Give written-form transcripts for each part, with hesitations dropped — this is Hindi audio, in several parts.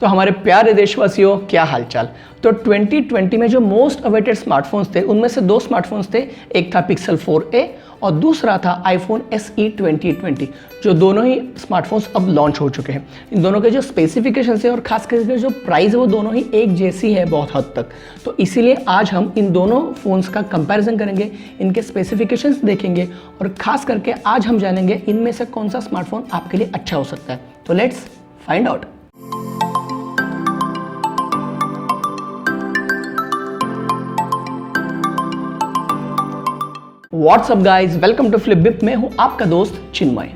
तो हमारे प्यारे देशवासियों, क्या हालचाल। तो 2020 में जो मोस्ट अवेटेड स्मार्टफोन्स थे उनमें से दो स्मार्टफोन्स थे, एक था पिक्सल 4a और दूसरा था आईफोन SE 2020, जो दोनों ही स्मार्टफोन्स अब लॉन्च हो चुके हैं। इन दोनों के जो स्पेसिफिकेशंस है और खास करके जो प्राइस है वो दोनों ही एक जैसी है बहुत हद तक। तो इसीलिए आज हम इन दोनों फ़ोन्स का कंपैरिजन करेंगे, इनके स्पेसिफिकेशंस देखेंगे और खास करके आज हम जानेंगे इनमें से कौन सा स्मार्टफोन आपके लिए अच्छा हो सकता है। तो let's find out. What's up guys, welcome to Flipbip. मैं हूं आपका दोस्त चिन्मय।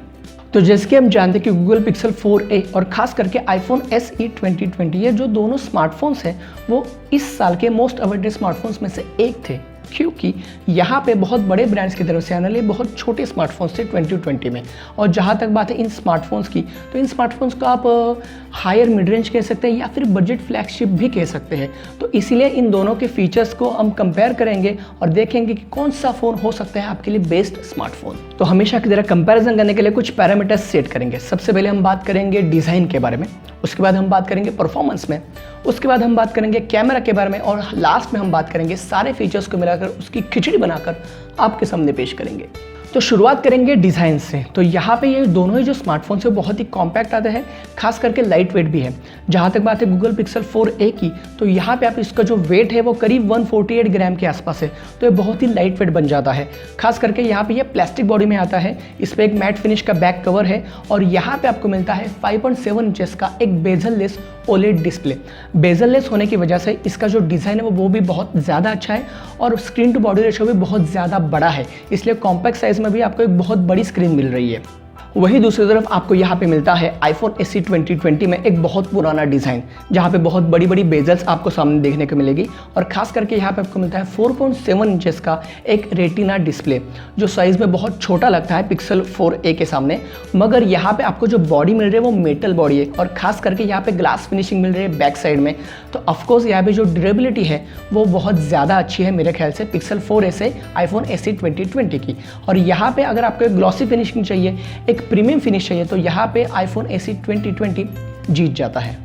तो जैसे कि हम जानते हैं कि गूगल पिक्सल 4a और खास करके आईफोन SE 2020 ये जो दोनों स्मार्टफोन्स हैं वो इस साल के मोस्ट अवेटेड स्मार्टफोन्स में से एक थे, क्योंकि यहाँ पे बहुत बड़े ब्रांड्स की तरफ से आने वाले बहुत छोटे स्मार्टफोन्स थे 2020 में। और जहाँ तक बात है इन स्मार्टफोन्स की, तो इन स्मार्टफोन्स को आप हायर मिड रेंज कह सकते हैं या फिर बजट फ्लैगशिप भी कह सकते हैं। तो इसीलिए इन दोनों के फीचर्स को हम कंपेयर करेंगे और देखेंगे कि कौन सा फ़ोन हो सकता है आपके लिए बेस्ट स्मार्टफोन। तो हमेशा की तरह कंपैरिजन करने के लिए कुछ पैरामीटर्स सेट करेंगे। सबसे पहले हम बात करेंगे डिज़ाइन के बारे में, उसके बाद हम बात करेंगे परफॉर्मेंस में, उसके बाद हम बात करेंगे कैमरा के बारे में और लास्ट में हम बात करेंगे सारे फीचर्स को मिलाकर उसकी खिचड़ी बनाकर आपके सामने पेश करेंगे। तो शुरुआत करेंगे डिज़ाइन से। तो यहाँ पे ये दोनों ही जो स्मार्टफोन्स है बहुत ही कॉम्पैक्ट आते हैं, खास करके लाइट वेट भी है। जहाँ तक बात है गूगल पिक्सल 4a की, तो यहाँ पे आप इसका जो वेट है वो करीब 148 ग्राम के आसपास है। तो ये बहुत ही लाइट वेट बन जाता है। खास करके यहाँ पे ये प्लास्टिक बॉडी में आता है, इस पर एक मैट फिनिश का बैक कवर है और यहाँ पे आपको मिलता है 5.7 इंचेस का एक bezel less OLED display. Bezel less होने की वजह से इसका जो डिज़ाइन है वो भी बहुत ज़्यादा अच्छा है और स्क्रीन टू बॉडी रेशो भी बहुत ज़्यादा बड़ा है, इसलिए कॉम्पैक्ट साइज में भी आपको एक बहुत बड़ी स्क्रीन मिल रही है। वही दूसरी तरफ आपको यहाँ पे मिलता है आईफोन SE 2020 में एक बहुत पुराना डिज़ाइन, जहाँ पे बहुत बड़ी बड़ी बेजल्स आपको सामने देखने को मिलेगी और खास करके यहाँ पे आपको मिलता है 4.7 इंचेस का एक रेटिना डिस्प्ले, जो साइज़ में बहुत छोटा लगता है पिक्सल 4a के सामने। मगर यहाँ पे आपको जो बॉडी मिल रही है वो मेटल बॉडी है और खास करके यहाँ पे ग्लास फिनिशिंग मिल रही है बैक साइड में। तो ऑफकोर्स यहाँ पे जो ड्यूरेबिलिटी है वो बहुत ज़्यादा अच्छी है मेरे ख्याल से पिक्सल 4a से आईफोन SE 2020 की। और यहाँ पे अगर आपको एक ग्लॉसी फिनिशिंग चाहिए, एक प्रीमियम फिनिश चाहिए, तो यहाँ पे आईफोन SE 2020 जीत जाता है।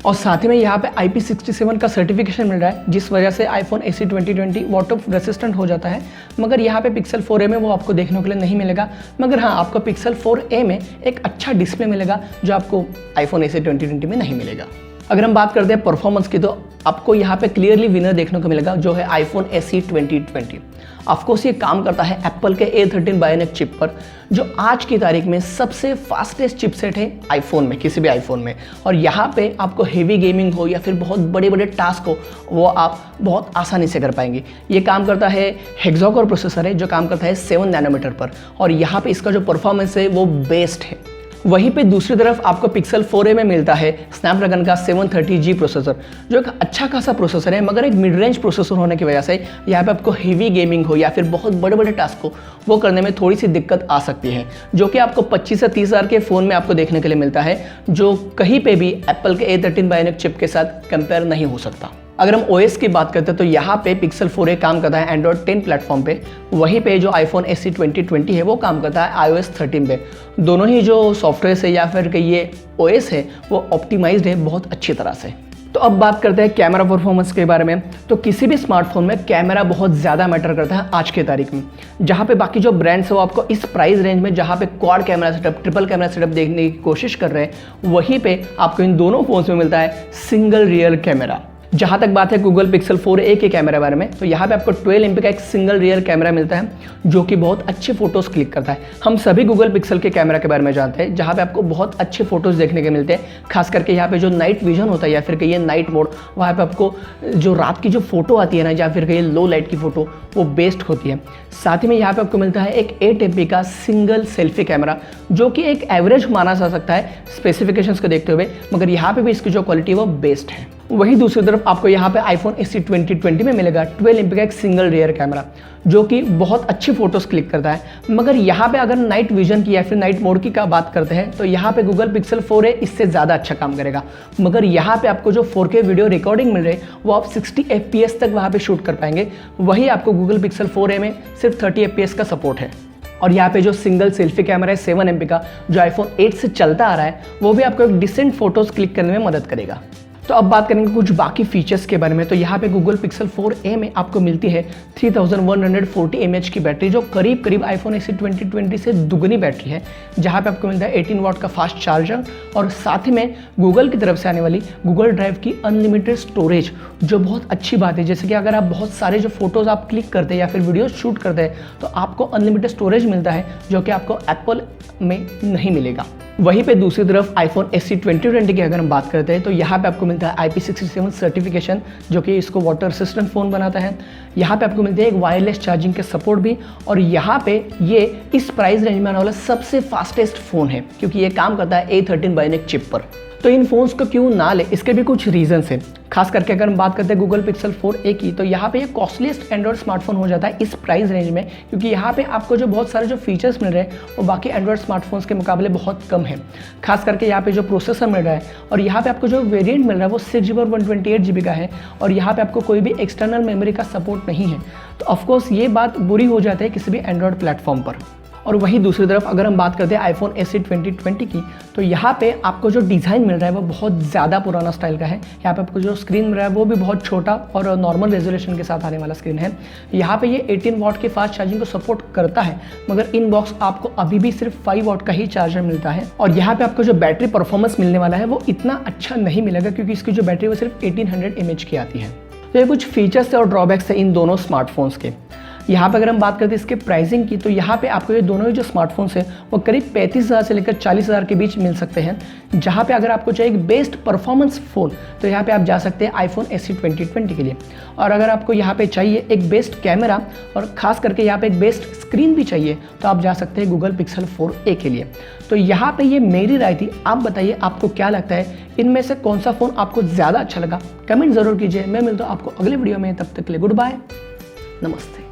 और साथ ही में यहाँ पे IP67 का सर्टिफिकेशन मिल रहा है, जिस वजह से आईफोन SE 2020 वाटर रेसिस्टेंट हो जाता है। मगर यहाँ पे पिक्सल 4a में वो आपको देखने के लिए नहीं मिलेगा। मगर हाँ, आपको पिक्सल 4a में एक अच्छा डिस्प्ले मिलेगा जो आपको आईफोन SE 2020 में नहीं मिलेगा। अगर हम बात करते हैं परफॉर्मेंस की, तो आपको यहाँ पे क्लियरली विनर देखने को मिलेगा जो है आईफोन SE 2020। ऑफकोर्स ये काम करता है एप्पल के A13 बायोनिक चिप पर, जो आज की तारीख में सबसे फास्टेस्ट चिपसेट है आईफोन में, किसी भी आईफोन में। और यहाँ पे आपको हेवी गेमिंग हो या फिर बहुत बड़े बड़े टास्क हो, वो आप बहुत आसानी से कर पाएंगे। ये काम करता है, हेक्सा-कोर प्रोसेसर है जो काम करता है 7 नैनोमीटर पर और यहाँ पे इसका जो परफॉर्मेंस है वो बेस्ट है। वहीं पे दूसरी तरफ आपको पिक्सल 4a में मिलता है स्नैपड्रैगन का 730G प्रोसेसर, जो एक अच्छा खासा प्रोसेसर है, मगर एक मिड रेंज प्रोसेसर होने की वजह से यहाँ पे आपको हेवी गेमिंग हो या फिर बहुत बड़े बड़े टास्क हो वो करने में थोड़ी सी दिक्कत आ सकती है, जो कि आपको 25 से 30 हज़ार के फ़ोन में आपको देखने के लिए मिलता है, जो कहीं पर भी एप्पल के A13 बायोनिक चिप के साथ कंपेयर नहीं हो सकता। अगर हम OS की बात करते हैं तो यहाँ पे पिक्सल 4a काम करता है एंड्रॉयड 10 प्लेटफॉर्म पे, वहीं पे जो आईफोन SE 2020 है वो काम करता है iOS 13 पे। दोनों ही जो सॉफ्टवेयर है या फिर ये OS है वो ऑप्टिमाइज्ड है बहुत अच्छी तरह से। तो अब बात करते हैं कैमरा परफॉर्मेंस के बारे में। तो किसी भी स्मार्टफोन में कैमरा बहुत ज़्यादा मैटर करता है आज के तारीख में, जहाँ पे बाकी जो ब्रांड्स है वो आपको इस प्राइस रेंज में जहाँ पे quad camera setup, triple camera setup देखने की कोशिश कर रहे हैं, वहीं पे आपको इन दोनों फोन्स में मिलता है सिंगल रियर कैमरा। जहाँ तक बात है गूगल पिक्सल 4a के कैमरे बारे में, तो यहाँ पे आपको 12 MP का एक सिंगल रियर कैमरा मिलता है जो कि बहुत अच्छे फोटोज़ क्लिक करता है। हम सभी गूगल पिक्सल के कैमरा के बारे में जानते हैं, जहाँ पे आपको बहुत अच्छे फोटोज़ देखने के मिलते हैं। खास करके यहाँ पे जो नाइट विजन होता है या फिर कहिए नाइट मोड, वहाँ पे आपको जो रात की जो फोटो आती है ना, या फिर कहिए लो लाइट की फ़ोटो, वो बेस्ट होती है। साथ ही में यहाँ पे आपको मिलता है एक 8 MP का सिंगल सेल्फी कैमरा, जो कि एक एवरेज माना जा सकता है स्पेसिफिकेशंस को देखते हुए, मगर यहाँ पे भी इसकी जो क्वालिटी है वो बेस्ट है। वहीं दूसरी तरफ आपको यहाँ पे आईफोन SE 2020 में मिलेगा 12 MP का एक सिंगल रियर कैमरा, जो कि बहुत अच्छी फोटोज़ क्लिक करता है। मगर यहाँ पे अगर नाइट विजन की या फिर नाइट मोड की का बात करते हैं, तो यहाँ पे गूगल पिक्सल 4a इससे ज़्यादा अच्छा काम करेगा। मगर यहाँ पे आपको जो 4K वीडियो रिकॉर्डिंग मिल रही है वो आप 60 FPS तक वहाँ पे शूट कर पाएंगे। वही आपको गूगल पिक्सल 4a में सिर्फ 30 FPS का सपोर्ट है। और यहाँ पे जो सिंगल सेल्फी कैमरा है 7 MP का, जो आईफोन 8 से चलता आ रहा है, वो भी आपको एक डिसेंट फोटोज़ क्लिक करने में मदद करेगा। तो अब बात करेंगे कुछ बाकी फीचर्स के बारे में। तो यहाँ पे गूगल पिक्सल 4a में आपको मिलती है 3140 mAh की बैटरी, जो करीब करीब आईफोन SE 2020 से दुगनी बैटरी है। जहाँ पे आपको मिलता है 18 वाट का फास्ट चार्जर और साथ ही में गूगल की तरफ से आने वाली गूगल ड्राइव की अनलिमिटेड स्टोरेज, जो बहुत अच्छी बात है। जैसे कि अगर आप बहुत सारे जो फोटोज़ आप क्लिक करते हैं या फिर वीडियो शूट करते हैं तो आपको अनलिमिटेड स्टोरेज मिलता है, जो कि आपको एप्पल में नहीं मिलेगा। वहीं पे दूसरी तरफ आईफोन SE 2020 की अगर हम बात करते हैं तो यहाँ पे आपको मिलता है IP67 सर्टिफिकेशन, जो कि इसको वाटर रेसिस्टेंट फ़ोन बनाता है। यहाँ पे आपको मिलती है एक वायरलेस चार्जिंग के सपोर्ट भी, और यहाँ पे ये इस प्राइस रेंज में आने वाला सबसे फास्टेस्ट फ़ोन है, क्योंकि ये काम करता है A13 Bionic चिप पर। तो इन फोन्स को क्यों ना ले, इसके भी कुछ रीजंस हैं। खास करके अगर हम बात करते हैं गूगल पिक्सल 4a की, तो यहाँ पे ये कॉस्टलीस्ट एंड्रॉइड स्मार्टफोन हो जाता है इस प्राइस रेंज में, क्योंकि यहाँ पे आपको जो बहुत सारे जो फीचर्स मिल रहे हैं वो बाकी एंड्रॉइड स्मार्टफोन्स के मुकाबले बहुत कम है। खास करके यहाँ पे जो प्रोसेसर मिल रहा है और यहाँ पे आपको जो वेरिएंट मिल रहा है वो 6GB और 128GB का है, और यहाँ पे आपको कोई भी एक्सटर्नल मेमोरी का सपोर्ट नहीं है। तो ऑफकोर्स ये बात बुरी हो जाती है किसी भी एंड्रॉइड प्लेटफॉर्म पर। और वहीं दूसरी तरफ अगर हम बात करते हैं आईफोन SE 2020 की, तो यहाँ पे आपको जो डिज़ाइन मिल रहा है वो बहुत ज़्यादा पुराना स्टाइल का है। यहाँ पे आपको जो स्क्रीन मिल रहा है वो भी बहुत छोटा और नॉर्मल रेजोल्यूशन के साथ आने वाला स्क्रीन है। यहाँ पे ये 18 वाट की फास्ट चार्जिंग को सपोर्ट करता है, मगर इन बॉक्स आपको अभी भी सिर्फ 5 वाट का ही चार्जर मिलता है। और यहाँ पे आपको जो बैटरी परफॉर्मेंस मिलने वाला है वो इतना अच्छा नहीं मिलेगा, क्योंकि इसकी जो बैटरी वो सिर्फ 1800 mAh की आती है। तो ये कुछ फीचर्स और ड्रॉबैक्स है इन दोनों स्मार्टफोन्स के। यहाँ पे अगर हम बात करते हैं इसके प्राइसिंग की, तो यहाँ पे आपको ये दोनों ही जो स्मार्टफोन्स हैं वो करीब 35,000 से लेकर 40,000 के बीच मिल सकते हैं। जहाँ पे अगर आपको चाहिए एक बेस्ट परफॉर्मेंस फ़ोन, तो यहाँ पे आप जा सकते हैं आईफोन SE 2020 के लिए। और अगर आपको यहाँ पे चाहिए एक बेस्ट कैमरा और ख़ास करके यहाँ पे एक बेस्ट स्क्रीन भी चाहिए, तो आप जा सकते हैं गूगल पिक्सल 4a के लिए। तो यहाँ पे ये मेरी राय थी, आप बताइए आपको क्या लगता है, इनमें से कौन सा फ़ोन आपको ज़्यादा अच्छा लगा? कमेंट ज़रूर कीजिए। मैं मिलता हूँ आपको अगले वीडियो में, तब तक के लिए गुड बाय, नमस्ते।